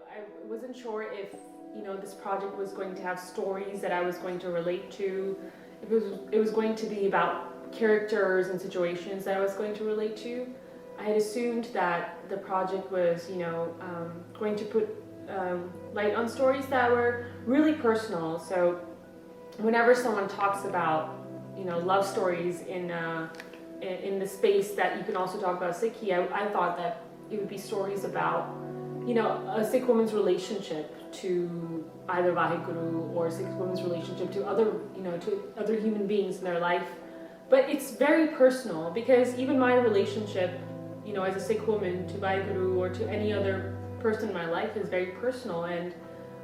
I wasn't sure if, this project was going to have stories that I was going to relate to, if it was going to be about characters and situations that I was going to relate to. I had assumed that the project was, going to put light on stories that were really personal. So whenever someone talks about, love stories in the space that you can also talk about Sikhi, I thought that it would be stories about, a Sikh woman's relationship to either Vaheguru or a Sikh woman's relationship to other human beings in their life. But it's very personal, because even my relationship, as a Sikh woman to Vaheguru or to any other person in my life is very personal, and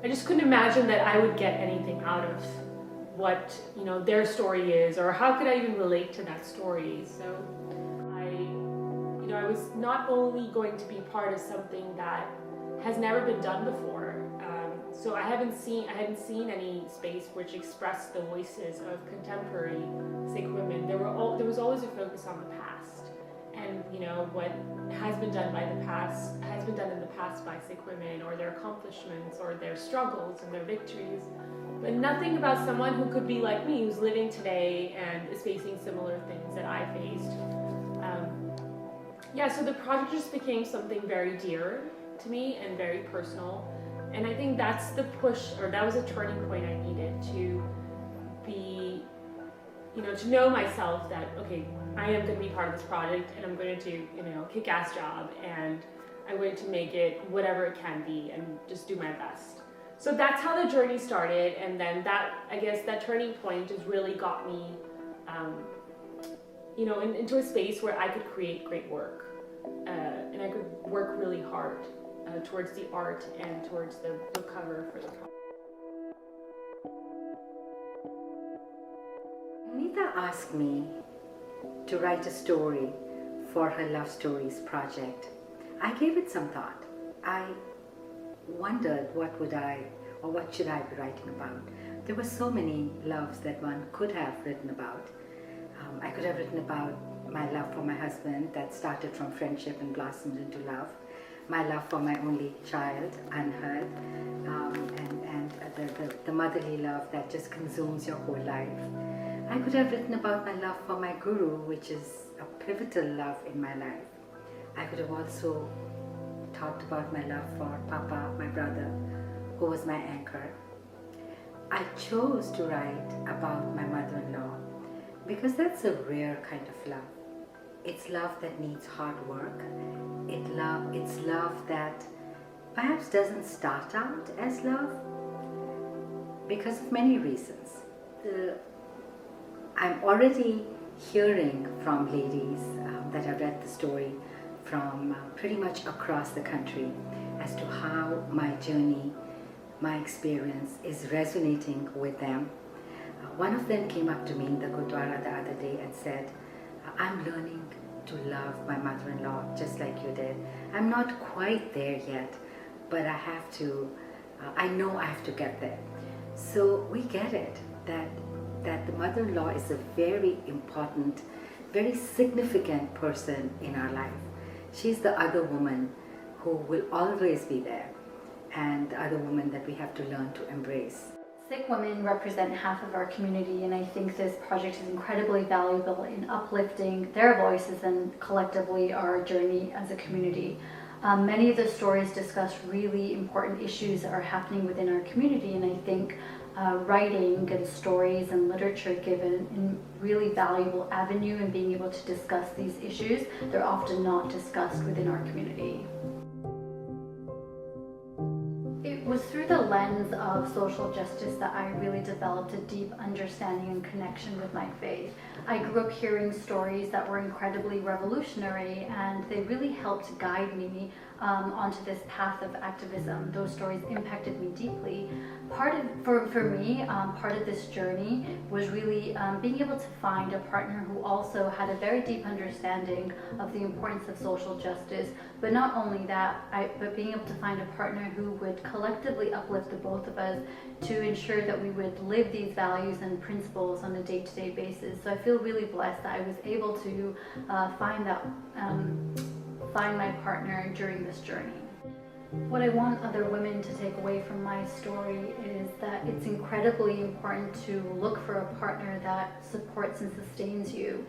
I just couldn't imagine that I would get anything out of what, their story is, or how could I even relate to that story. So I was not only going to be part of something that has never been done before. So I hadn't seen any space which expressed the voices of contemporary Sikh women. There was always a focus on the past, and what has been done in the past by Sikh women, or their accomplishments, or their struggles and their victories, but nothing about someone who could be like me, who's living today and is facing similar things that I faced. So the project just became something very dear to me and very personal, and I think that's the push, or that was a turning point I needed to be, to know myself that, okay, I am going to be part of this project, and I'm going to do, a kick-ass job, and I'm going to make it whatever it can be and just do my best. So that's how the journey started, and then that turning point just really got me, into a space where I could create great work, and I could work really hard towards the art and towards the book cover for the project. Nita asked me to write a story for her Love Stories project. I gave it some thought. I wondered what should I be writing about. There were so many loves that one could have written about. I could have written about my love for my husband that started from friendship and blossomed into love, my love for my only child, Anhad, and the motherly love that just consumes your whole life. I could have written about my love for my guru, which is a pivotal love in my life. I could have also talked about my love for Papa, my brother, who was my anchor. I chose to write about my mother-in-law because that's a rare kind of love. It's love that needs hard work. It's love that perhaps doesn't start out as love because of many reasons. I'm already hearing from ladies that have read the story from pretty much across the country as to how my journey, my experience is resonating with them. One of them came up to me in the Gurdwara the other day and said, I'm learning to love my mother-in-law just like you did. I'm not quite there yet, but I know I have to get there. So we get it, that the mother-in-law is a very important, very significant person in our life. She's the other woman who will always be there, and the other woman that we have to learn to embrace. Sikh women represent half of our community, and I think this project is incredibly valuable in uplifting their voices and collectively our journey as a community. Many of the stories discuss really important issues that are happening within our community, and I think writing and stories and literature give a really valuable avenue in being able to discuss these issues. They're often not discussed within our community. It was through the lens of social justice that I really developed a deep understanding and connection with my faith. I grew up hearing stories that were incredibly revolutionary, and they really helped guide me onto this path of activism. Those stories impacted me deeply. For me, part of this journey was really being able to find a partner who also had a very deep understanding of the importance of social justice, but not only that, but being able to find a partner who would collectively uplift the both of us to ensure that we would live these values and principles on a day-to-day basis. So I feel really blessed that I was able to find my partner during this journey. What I want other women to take away from my story is that it's incredibly important to look for a partner that supports and sustains you.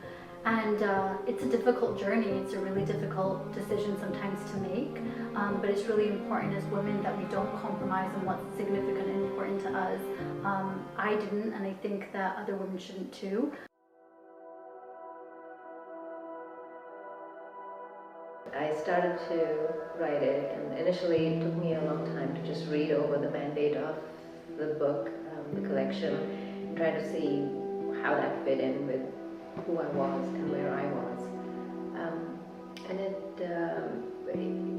And it's a difficult journey. It's a really difficult decision sometimes to make, but it's really important as women that we don't compromise on what's significant and important to us. I didn't, and I think that other women shouldn't too. I started to write it, and initially it took me a long time to just read over the mandate of the book, the collection, trying to see how that fit in with who I was and where I was.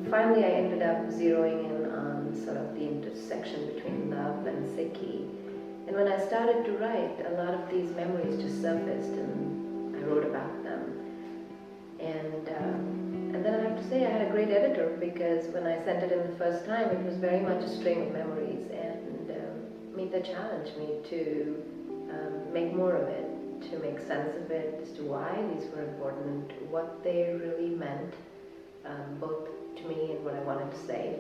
Finally I ended up zeroing in on sort of the intersection between love and Sikhi. And when I started to write, a lot of these memories just surfaced, and I wrote about them. And then I have to say I had a great editor, because when I sent it in the first time, it was very much a string of memories, and they challenged me to make more of it, to make sense of it, as to why these were important, what they really meant, both to me and what I wanted to say,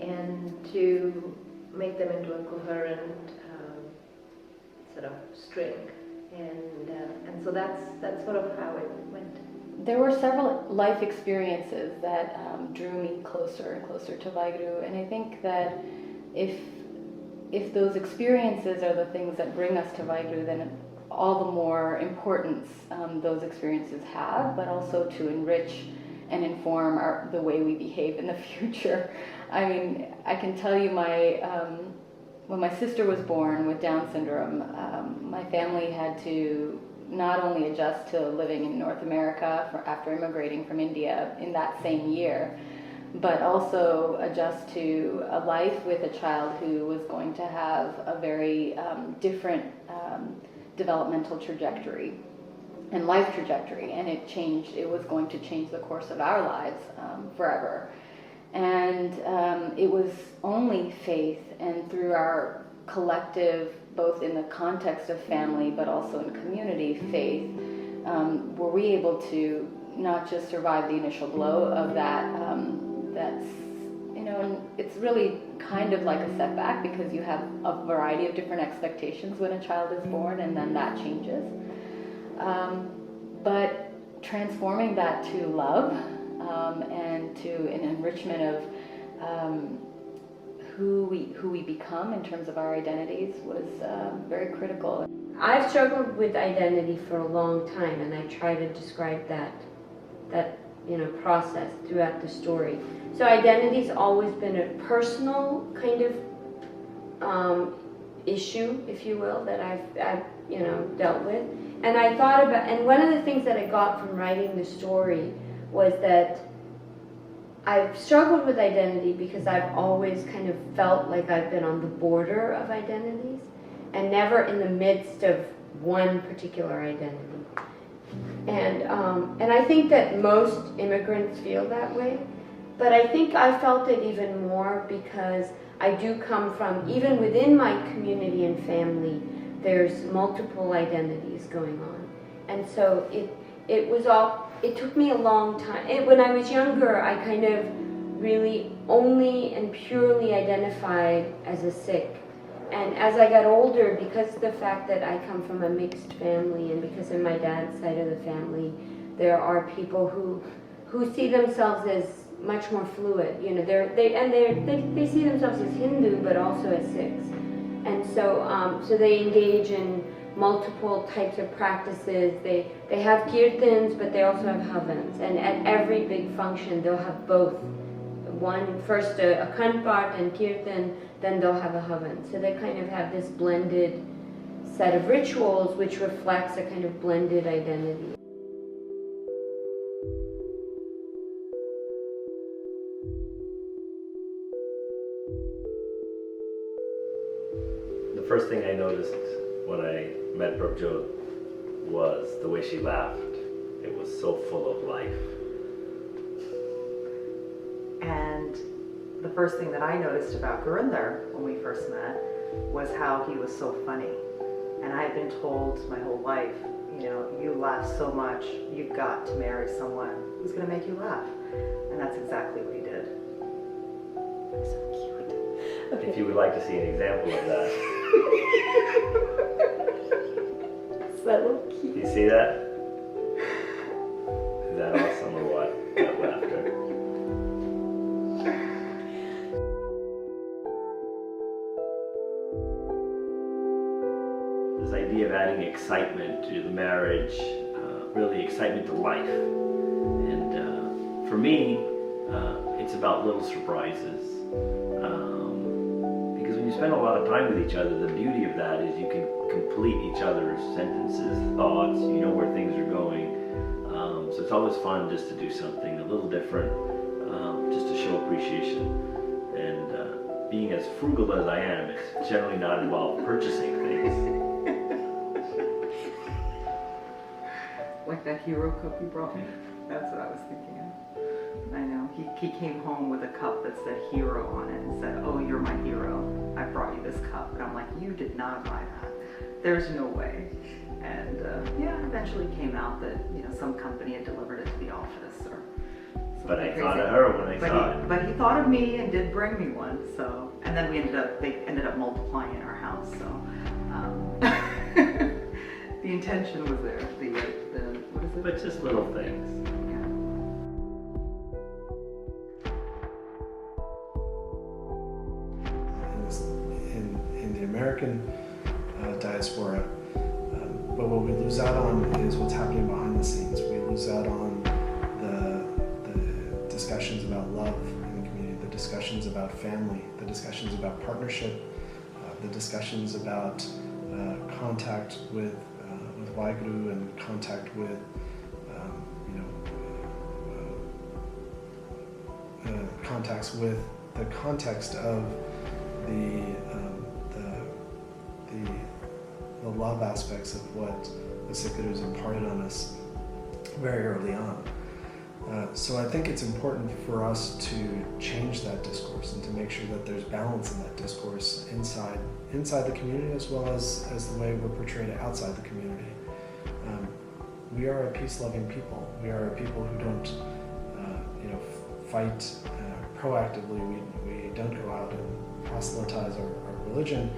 and to make them into a coherent sort of string. And so that's sort of how it went. There were several life experiences that drew me closer and closer to Vaheguru, and I think that if those experiences are the things that bring us to Vaheguru, then all the more importance those experiences have, but also to enrich and inform the way we behave in the future. I mean, I can tell you when my sister was born with Down syndrome, my family had to not only adjust to living in North America after immigrating from India in that same year, but also adjust to a life with a child who was going to have a very different developmental trajectory and life trajectory, and it was going to change the course of our lives forever. And it was only faith, and through our collective, both in the context of family but also in community faith, were we able to not just survive the initial blow of that. That's, and it's really kind of like a setback, because you have a variety of different expectations when a child is born, and then that changes. But transforming that to love and to an enrichment of who we become in terms of our identities was very critical. I've struggled with identity for a long time, and I try to describe that process throughout the story. So identity's always been a personal kind of issue, if you will, that I've dealt with. And I thought about, and one of the things that I got from writing the story was that I've struggled with identity because I've always kind of felt like I've been on the border of identities and never in the midst of one particular identity. And I think that most immigrants feel that way, but I think I felt it even more because I do come from, even within my community and family, there's multiple identities going on. And so it took me a long time. When I was younger, I kind of really only and purely identified as a Sikh. And as I got older, because of the fact that I come from a mixed family, and because of my dad's side of the family, there are people who see themselves as much more fluid. They see themselves as Hindu, but also as Sikhs. And so they engage in multiple types of practices. They have kirtans, but they also have havans. And at every big function, they'll have both. First a Akhand Path and kirtan, then they'll have a havan. So they kind of have this blended set of rituals which reflects a kind of blended identity. The first thing I noticed when I met Prabjot was the way she laughed. It was so full of life. And the first thing that I noticed about Gurinder when we first met was how he was so funny. And I had been told my whole life, you know, you laugh so much, you've got to marry someone who's going to make you laugh. And that's exactly what he did. So cute. Okay. If you would like to see an example of that. So cute. Do you see that? Is that awesome or what? That laughter. This idea of adding excitement to the marriage, really excitement to life. And for me, it's about little surprises. Because when you spend a lot of time with each other, the beauty of that is you can complete each other's sentences, thoughts, you know where things are going. So it's always fun just to do something a little different, just to show appreciation. And being as frugal as I am, it's generally not involved purchasing things. Like that hero cup you brought me. That's what I was thinking of. I know. He came home with a cup that said hero on it and said, oh, you're my hero. I brought you this cup. And I'm like, you did not buy that. There's no way. And yeah, eventually came out that, you know, some company had delivered it to the office or something. But I crazy. thought of her when I saw it. But he thought of me and did bring me one. So, and then they ended up multiplying in our house. So, the intention was there. The what is it? But just little things. In the American diaspora, but what we lose out on is what's happening behind the scenes. We lose out on the discussions about love in the community, the discussions about family, the discussions about partnership, the discussions about contact with Waheguru and contact with contacts with the context of the love aspects of what the Sikh Guru has imparted on us very early on. So I think it's important for us to change that discourse and to make sure that there's balance in that discourse inside the community as well as the way we're portrayed outside the community. We are a peace-loving people. We are a people who don't fight proactively. We don't go out and proselytize our religion.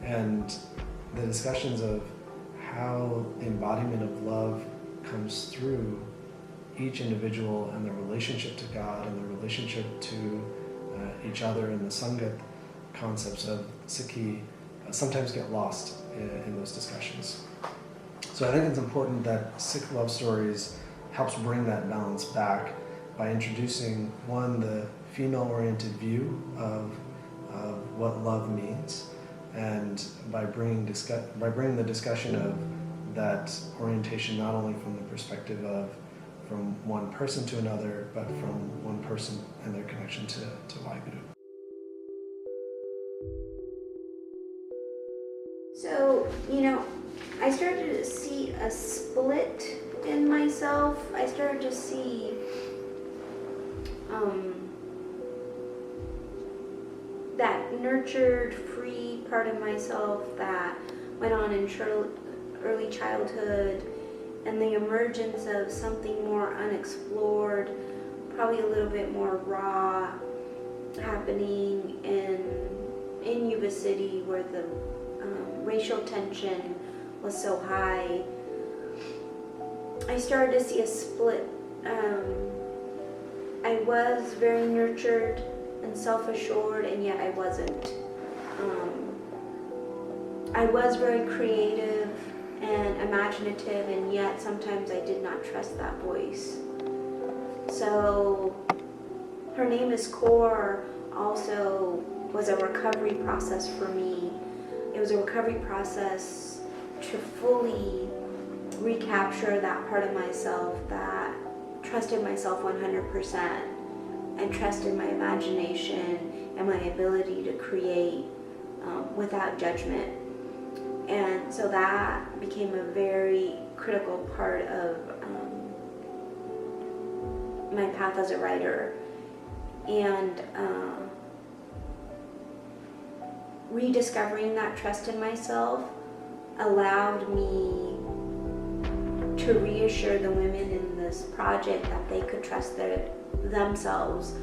And the discussions of how the embodiment of love comes through each individual and their relationship to God and their relationship to each other and the Sangat concepts of Sikhi sometimes get lost in those discussions. So I think it's important that Sikh Love Stories helps bring that balance back by introducing, one, the female-oriented view of what love means, and by bringing the discussion of that orientation not only from the perspective of from one person to another, but from one person and their connection to Waheguru. So, I started to see a split in myself. I started to see that nurtured, free part of myself that went on in early childhood, and the emergence of something more unexplored, probably a little bit more raw, happening in Yuba City, where the racial tension was so high. I started to see a split. I was very nurtured and self-assured, and yet I wasn't. I was very creative and imaginative, and yet sometimes I did not trust that voice. So Her Name is Core also was a recovery process for me. It was a recovery process to fully recapture that part of myself that trusted myself 100% and trusted my imagination and my ability to create without judgment. And so that became a very critical part of my path as a writer. And rediscovering that trust in myself allowed me to reassure the women in this project that they could trust themselves,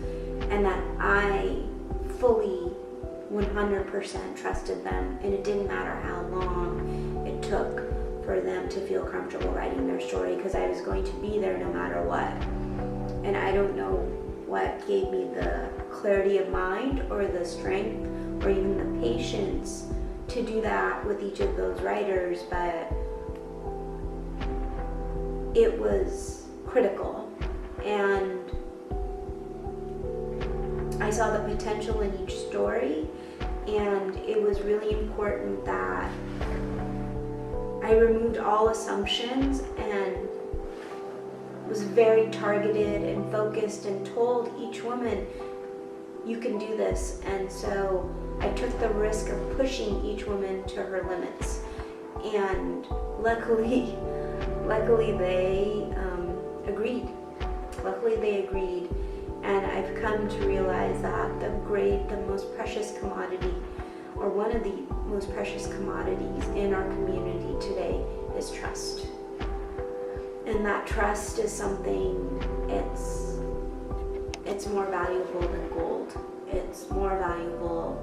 and that I fully 100% trusted them, and it didn't matter how long it took for them to feel comfortable writing their story, because I was going to be there no matter what. And I don't know what gave me the clarity of mind or the strength or even the patience to do that with each of those writers, but it was critical. And I saw the potential in each story, and it was really important that I removed all assumptions and was very targeted and focused and told each woman, you can do this. And so I took the risk of pushing each woman to her limits. And luckily they agreed. Luckily they agreed. And I've come to realize that the most precious commodity, or one of the most precious commodities in our community today, is trust. And that trust is something, it's more valuable than gold. It's more valuable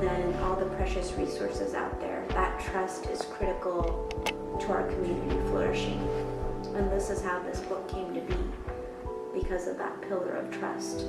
than all the precious resources out there. That trust is critical to our community flourishing. And this is how this book came to be, because of that pillar of trust.